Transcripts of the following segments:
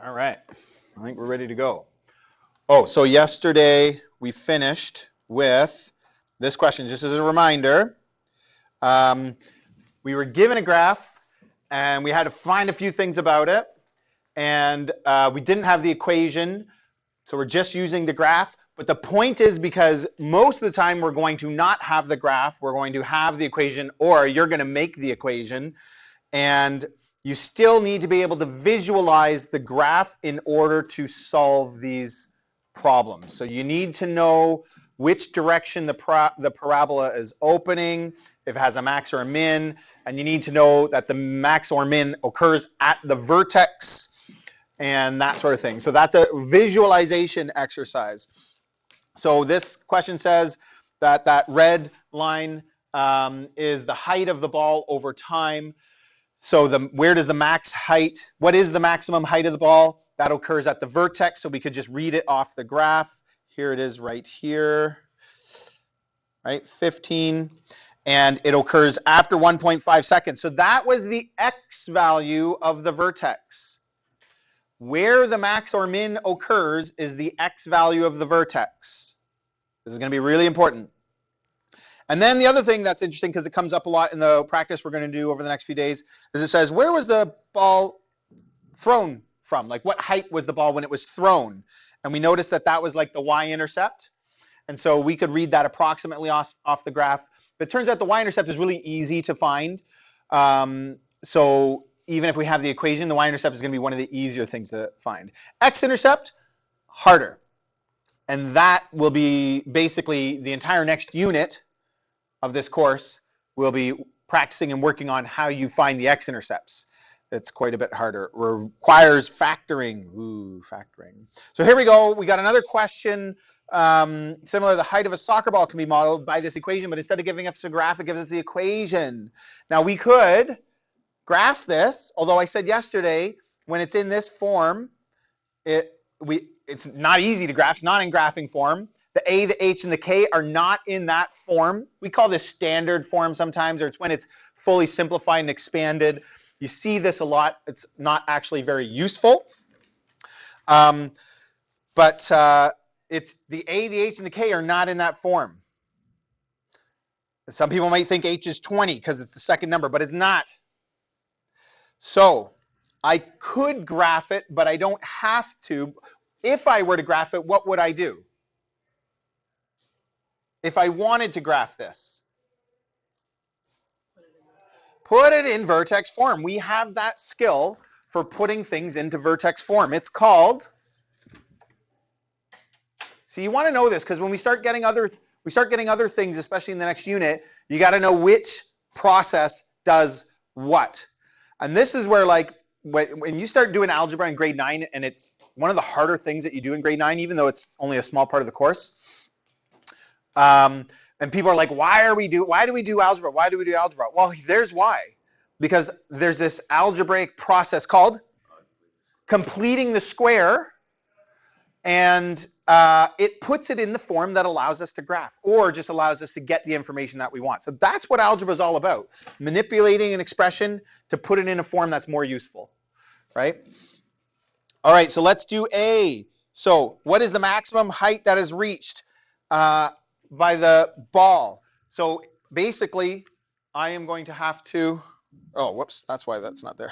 All right, I think we're ready to go. Oh, so yesterday we finished with this question. Just as a reminder, um, we were given a graph and we had to find a few things about it. And we didn't have the equation, so we're just using the graph. But the point is, because most of the time we're going to not have the graph, we're going to have the equation, or you're going to make the equation. And you still need to be able to visualize the graph in order to solve these problems. So you need to know which direction the parabola is opening, if it has a max or a min, and you need to know that the max or min occurs at the vertex and that sort of thing. So that's a visualization exercise. So this question says that that red line is the height of the ball over time. So where does the max height, what is the maximum height of the ball? That occurs at the vertex, so we could just read it off the graph. Here it is right here, right, 15. And it occurs after 1.5 seconds. So that was the x value of the vertex. Where the max or min occurs is the x value of the vertex. This is going to be really important. And then the other thing that's interesting, because it comes up a lot in the practice we're going to do over the next few days, is it says, where was the ball thrown from? Like, what height was the ball when it was thrown? And we noticed that that was like the y-intercept. And so we could read that approximately off the graph. But it turns out the y-intercept is really easy to find. So even if we have the equation, the y-intercept is going to be one of the easier things to find. X-intercept, harder. And that will be basically the entire next unit of this course. We'll be practicing and working on how you find the x-intercepts. It's quite a bit harder. It requires factoring. Ooh, factoring. So here we go. We got another question. Similar, the height of a soccer ball can be modeled by this equation, but instead of giving us a graph, it gives us the equation. Now we could graph this, although I said yesterday, when it's in this form, it's not easy to graph. It's not in graphing form. The A, the H, and the K are not in that form. We call this standard form sometimes, or it's when it's fully simplified and expanded. You see this a lot. It's not actually very useful. But it's the A, the H, and the K are not in that form. Some people might think H is 20 because it's the second number, but it's not. So I could graph it, but I don't have to. If I were to graph it, what would I do? If I wanted to graph this, put it in vertex form. We have that skill for putting things into vertex form. It's called, see, you want to know this because when we start getting other things, especially in the next unit, you got to know which process does what. And this is where, like, when you start doing algebra in grade 9, and it's one of the harder things that you do in grade 9, even though it's only a small part of the course. And people are like, why do we do algebra? Why do we do algebra? Well, there's why. Because there's this algebraic process called completing the square, and it puts it in the form that allows us to graph, or just allows us to get the information that we want. So that's what algebra is all about, manipulating an expression to put it in a form that's more useful, right? All right, so let's do A. So what is the maximum height that is reached by the ball? So basically, I am going to have to, oh, whoops, that's why that's not there.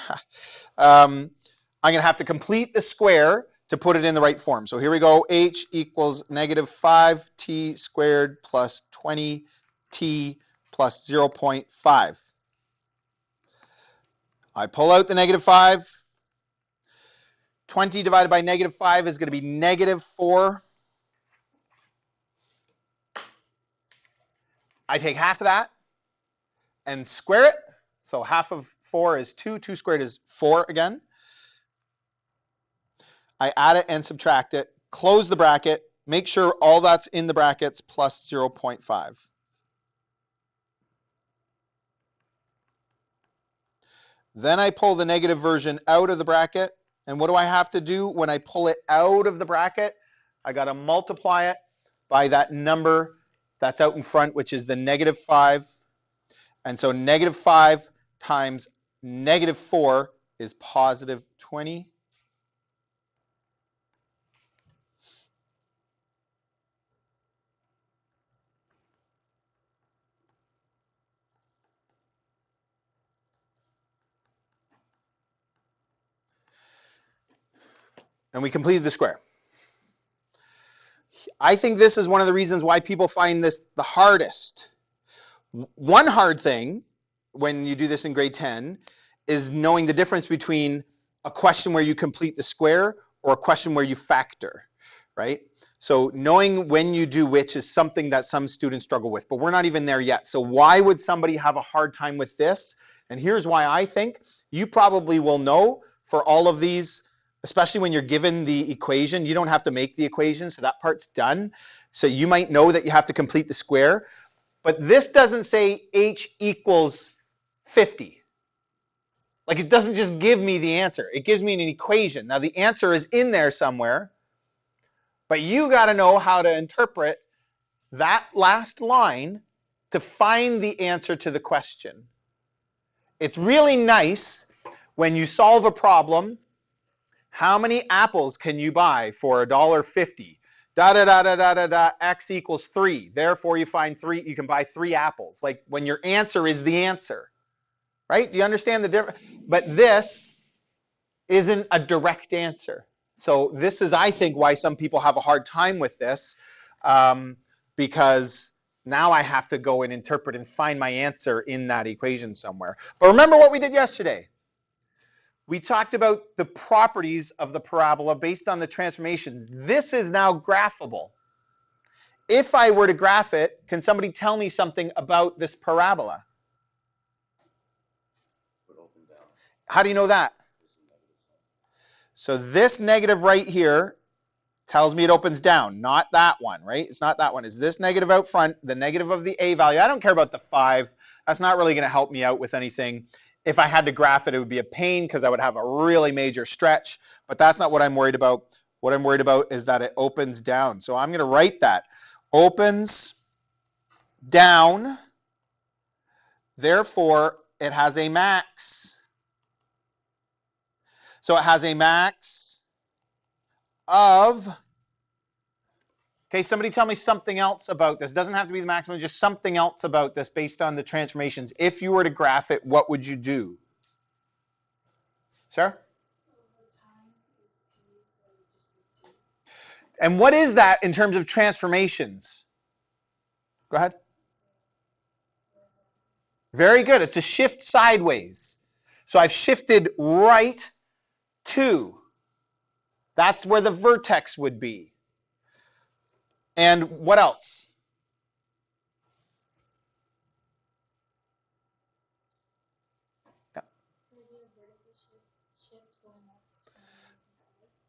I'm going to have to complete the square to put it in the right form. So here we go. H equals negative 5t squared plus 20t plus 0.5. I pull out the negative 5. 20 divided by negative 5 is going to be negative 4. I take half of that and square it. So half of 4 is 2. 2 squared is 4 again. I add it and subtract it. Close the bracket. Make sure all that's in the brackets plus 0.5. Then I pull the negative version out of the bracket. And what do I have to do when I pull it out of the bracket? I got to multiply it by that number that's out in front, which is the negative 5. And so negative 5 times negative 4 is positive 20. And we completed the square. I think this is one of the reasons why people find this the hardest. One hard thing when you do this in grade 10 is knowing the difference between a question where you complete the square or a question where you factor, right? So knowing when you do which is something that some students struggle with, but we're not even there yet. So why would somebody have a hard time with this? And here's why I think. You probably will know for all of these, especially when you're given the equation, you don't have to make the equation, so that part's done. So you might know that you have to complete the square, but this doesn't say h equals 50. Like, it doesn't just give me the answer. It gives me an equation. Now, the answer is in there somewhere, but you got to know how to interpret that last line to find the answer to the question. It's really nice when you solve a problem. How many apples can you buy for $1.50? Da da da da da da da. X equals 3. Therefore, you find 3. You can buy 3 apples. Like when your answer is the answer, right? Do you understand the difference? But this isn't a direct answer. So this is, I think, why some people have a hard time with this, because now I have to go and interpret and find my answer in that equation somewhere. But remember what we did yesterday. We talked about the properties of the parabola based on the transformation. This is now graphable. If I were to graph it, can somebody tell me something about this parabola? How do you know that? So this negative right here tells me it opens down, not that one, right? It's not that one. It's this negative out front, the negative of the a value. I don't care about the 5. That's not really going to help me out with anything. If I had to graph it, it would be a pain because I would have a really major stretch, but that's not what I'm worried about. What I'm worried about is that it opens down. So I'm going to write that. Opens down, therefore it has a max. So it has a max of, okay, somebody tell me something else about this. It doesn't have to be the maximum, just something else about this based on the transformations. If you were to graph it, what would you do? Sarah? And what is that in terms of transformations? Go ahead. Very good. It's a shift sideways. So I've shifted right 2. That's where the vertex would be. And what else? Yeah.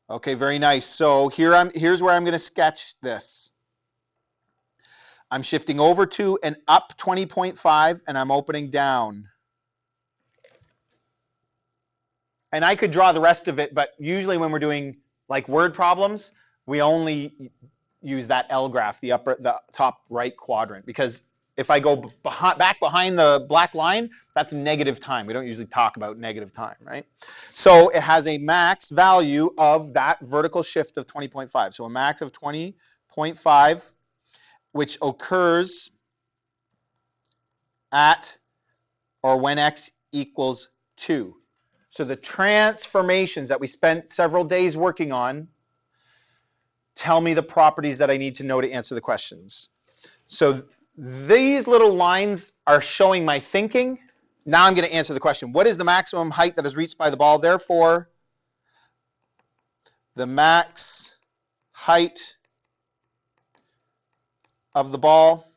Okay, very nice. So here's where I'm going to sketch this. I'm shifting over to and up 20.5, and I'm opening down. And I could draw the rest of it, but usually when we're doing like word problems, we only use that L graph, the top right quadrant, because if I go back behind the black line, that's negative time. We don't usually talk about negative time, right? So it has a max value of that vertical shift of 20.5. So a max of 20.5, which occurs at or when x equals 2. So the transformations that we spent several days working on tell me the properties that I need to know to answer the questions. So these little lines are showing my thinking. Now I'm going to answer the question. What is the maximum height that is reached by the ball? Therefore, the max height of the ball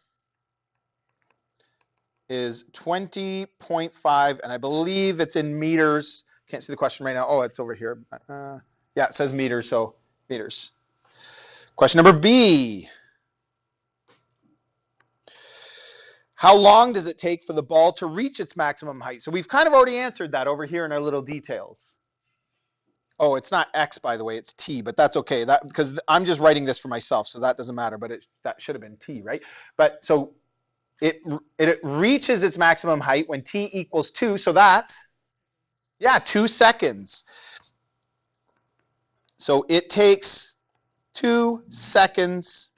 is 20.5, and I believe it's in meters. Can't see the question right now. Oh, it's over here. Yeah, it says meters, so meters. Question number B. How long does it take for the ball to reach its maximum height? So we've kind of already answered that over here in our little details. Oh, it's not X, by the way, it's T, but that's okay. That because I'm just writing this for myself, so that doesn't matter, but that should have been T, right? But so it reaches its maximum height when T equals 2, so that's, yeah, 2 seconds. So it takes 2 seconds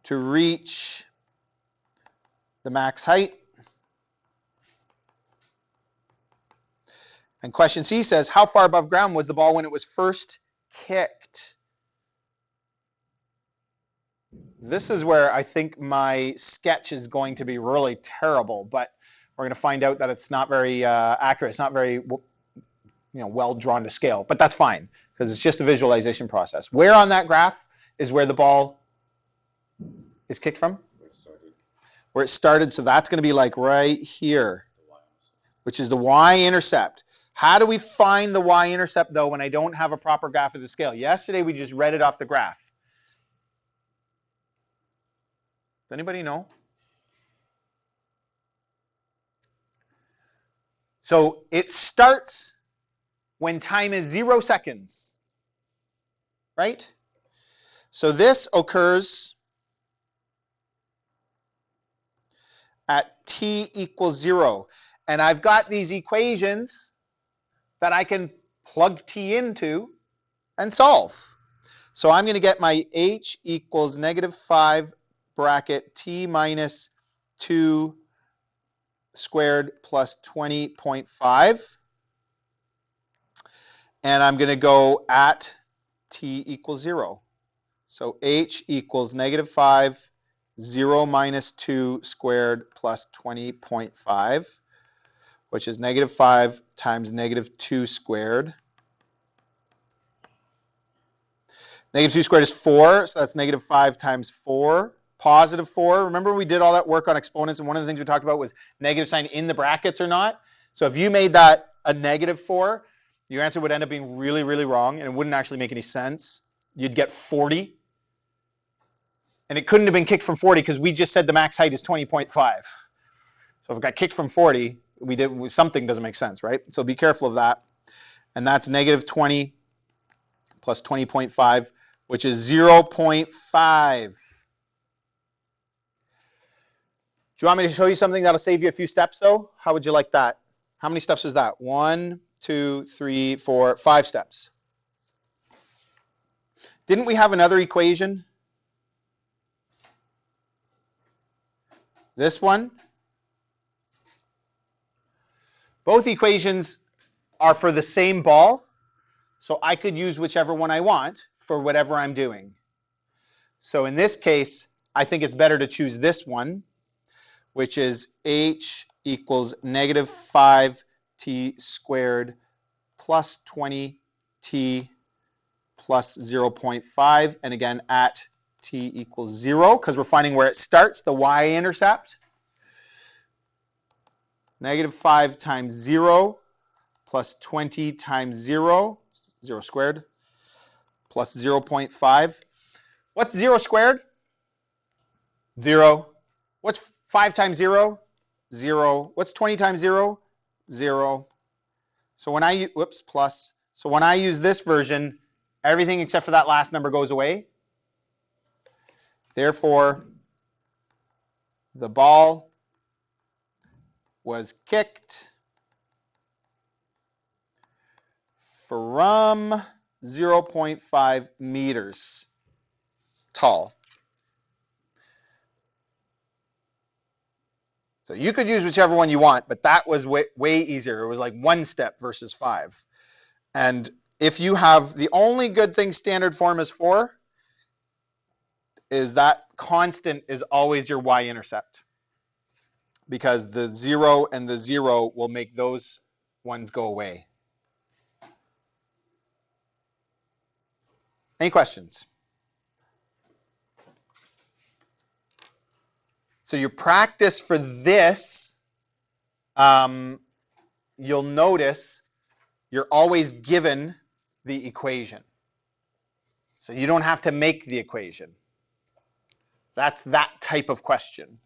to reach the max height. And question C says, how far above ground was the ball when it was first kicked? This is where I think my sketch is going to be really terrible, but we're going to find out that it's not very accurate. It's not very well drawn to scale, but that's fine because it's just a visualization process. Where on that graph is where the ball is kicked from? Where it started. So that's going to be like right here, which is the y-intercept. How do we find the y-intercept, though, when I don't have a proper graph of the scale? Yesterday, we just read it off the graph. Does anybody know? So it starts when time is 0 seconds, right? So this occurs at t equals 0. And I've got these equations that I can plug t into and solve. So I'm going to get my h equals -5 bracket t minus 2 squared plus 20.5. And I'm going to go at t equals 0. So h equals -5, 0 minus 2 squared plus 20.5, which is -5 times -2 squared. -2 squared is 4, so that's -5 times 4. +4. Remember we did all that work on exponents, and one of the things we talked about was negative sign in the brackets or not. So if you made that a -4, your answer would end up being really, really wrong, and it wouldn't actually make any sense. You'd get 40. And it couldn't have been kicked from 40 because we just said the max height is 20.5. So if it got kicked from 40, something doesn't make sense, right? So be careful of that. And that's -20 plus 20.5, which is 0.5. Do you want me to show you something that'll save you a few steps, though? How would you like that? How many steps was that? 1, 2, 3, 4, 5 steps. Didn't we have another equation? This one. Both equations are for the same ball, so I could use whichever one I want for whatever I'm doing. So in this case, I think it's better to choose this one, which is h equals -5t squared plus 20t plus 0.5, and again at t equals 0, because we're finding where it starts, the y-intercept. -5 times 0 plus 20 times 0, 0 squared, plus 0.5. What's 0 squared? 0. What's 5 times 0? 0. What's 20 times 0? 0. So when I, plus. So when I use this version, everything except for that last number goes away. Therefore, the ball was kicked from 0.5 meters tall. So you could use whichever one you want, but that was way easier. It was like 1 step versus 5. And if you have, the only good thing standard form is for is that constant is always your y-intercept, because the 0 and the 0 will make those ones go away. Any questions? So your practice for this, you'll notice you're always given the equation. So you don't have to make the equation. That's that type of question.